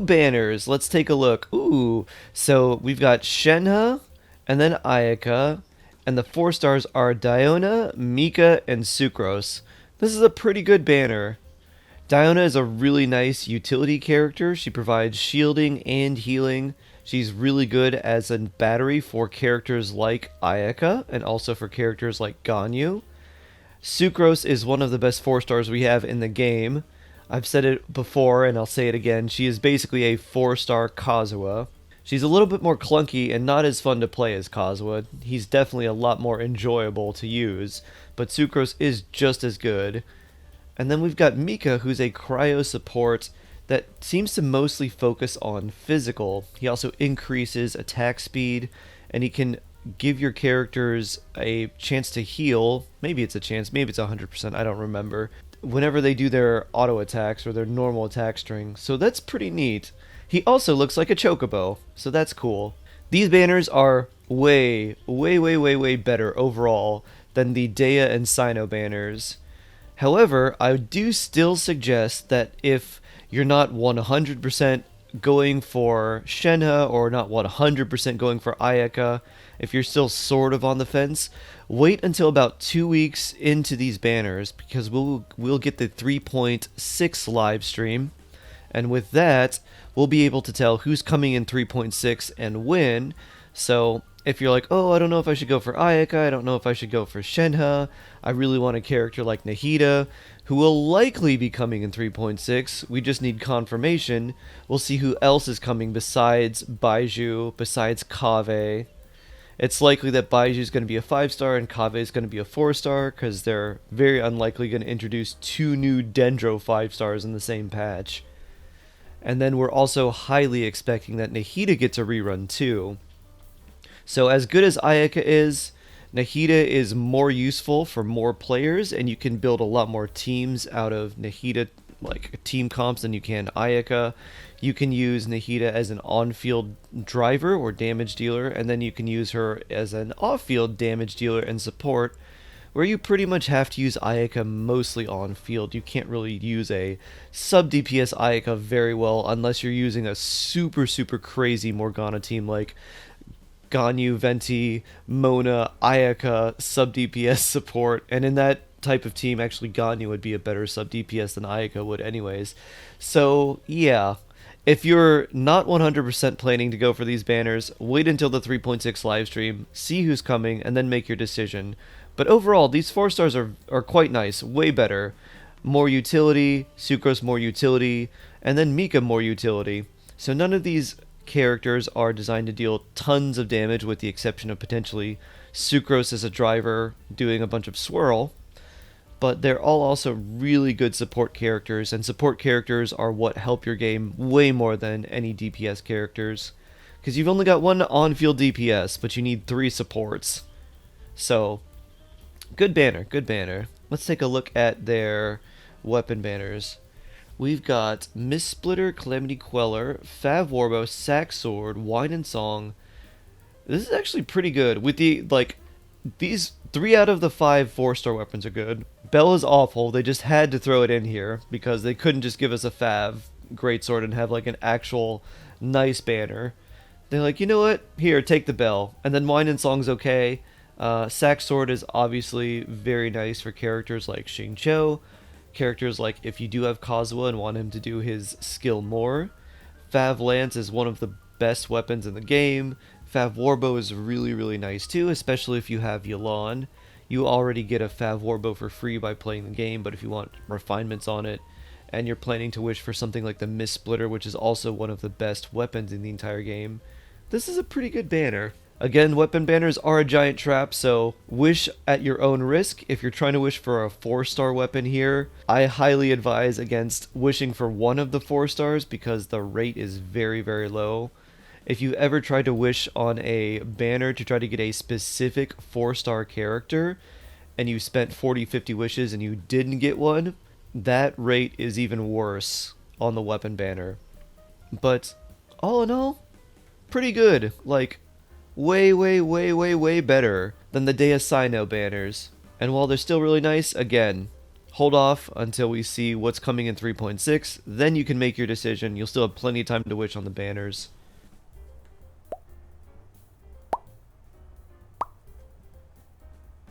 banners. Let's take a look. Ooh, so we've got Shenhe and then Ayaka, and the 4 stars are Diona, Mika, and Sucrose. This is a pretty good banner. Diona is a really nice utility character. She provides shielding and healing. She's really good as a battery for characters like Ayaka and also for characters like Ganyu. Sucrose is one of the best 4 stars we have in the game. I've said it before and I'll say it again. She is basically a 4-star Kazuha. She's a little bit more clunky and not as fun to play as Kazuha. He's definitely a lot more enjoyable to use, but Sucrose is just as good. And then we've got Mika, who's a cryo support that seems to mostly focus on physical. He also increases attack speed, and he can give your characters a chance to heal. Maybe it's a chance, maybe it's 100%, I don't remember. Whenever they do their auto attacks or their normal attack string. So that's pretty neat. He also looks like a chocobo, so that's cool. These banners are way better overall than the Dea and Sino banners. However, I do still suggest that if you're not 100% going for Shenhe or not 100% going for Ayaka, if you're still sort of on the fence, wait until about 2 weeks into these banners because we'll get the 3.6 live stream, and with that, we'll be able to tell who's coming in 3.6 and when. So if you're like, oh, I don't know if I should go for Ayaka, I don't know if I should go for Shenhe, I really want a character like Nahida, who will likely be coming in 3.6, we just need confirmation, we'll see who else is coming besides Baiju, besides Kaveh. It's likely that Baiju is going to be a 5-star and Kaveh is going to be a 4-star, because they're very unlikely going to introduce 2 new Dendro 5-stars in the same patch. And then we're also highly expecting that Nahida gets a rerun too. So as good as Ayaka is, Nahida is more useful for more players, and you can build a lot more teams out of Nahida, like team comps, than you can Ayaka. You can use Nahida as an on-field driver or damage dealer, and then you can use her as an off-field damage dealer and support, where you pretty much have to use Ayaka mostly on-field. You can't really use a sub-DPS Ayaka very well unless you're using a super crazy Morgana team like Ganyu, Venti, Mona, Ayaka, sub-DPS support, and in that type of team, actually Ganyu would be a better sub-DPS than Ayaka would anyways. So, yeah. If you're not 100% planning to go for these banners, wait until the 3.6 livestream, see who's coming, and then make your decision. But overall, these 4 stars are quite nice, way better. More utility, Sucrose more utility, and then Mika more utility. So none of these characters are designed to deal tons of damage, with the exception of potentially Sucrose as a driver doing a bunch of swirl, but they're all also really good support characters, and support characters are what help your game way more than any DPS characters, because you've only got one on-field DPS, but you need 3 supports. So good banner, good banner. Let's take a look at their weapon banners. We've got Mistsplitter, Calamity Queller, Fav Warbo, Sack Sword, Wine and Song. This is actually pretty good. With the, like, these 3 out of the 5 4-star weapons are good. Bell is awful. They just had to throw it in here because they couldn't just give us a Fav Greatsword and have, like, an actual nice banner. They're like, you know what? Here, take the Bell. And then Wine and Song's okay. Sack Sword is obviously very nice for characters like Xingqiu. Characters like if you do have Kazuha and want him to do his skill more. Fav Lance is one of the best weapons in the game. Fav Warbo is really nice too, especially if you have Yelan. You already get a Fav Warbo for free by playing the game, but if you want refinements on it, and you're planning to wish for something like the Mistsplitter, which is also one of the best weapons in the entire game, this is a pretty good banner. Again, weapon banners are a giant trap, so wish at your own risk. If you're trying to wish for a 4-star weapon here, I highly advise against wishing for one of the 4 stars because the rate is very low. If you ever tried to wish on a banner to try to get a specific 4-star character, and you spent 40-50 wishes and you didn't get one, that rate is even worse on the weapon banner. But all in all, pretty good. Like, way better than the Dea Sino banners. And while they're still really nice, again, Hold off until we see what's coming in 3.6. Then you can make your decision. You'll still have plenty of time to wish on the banners.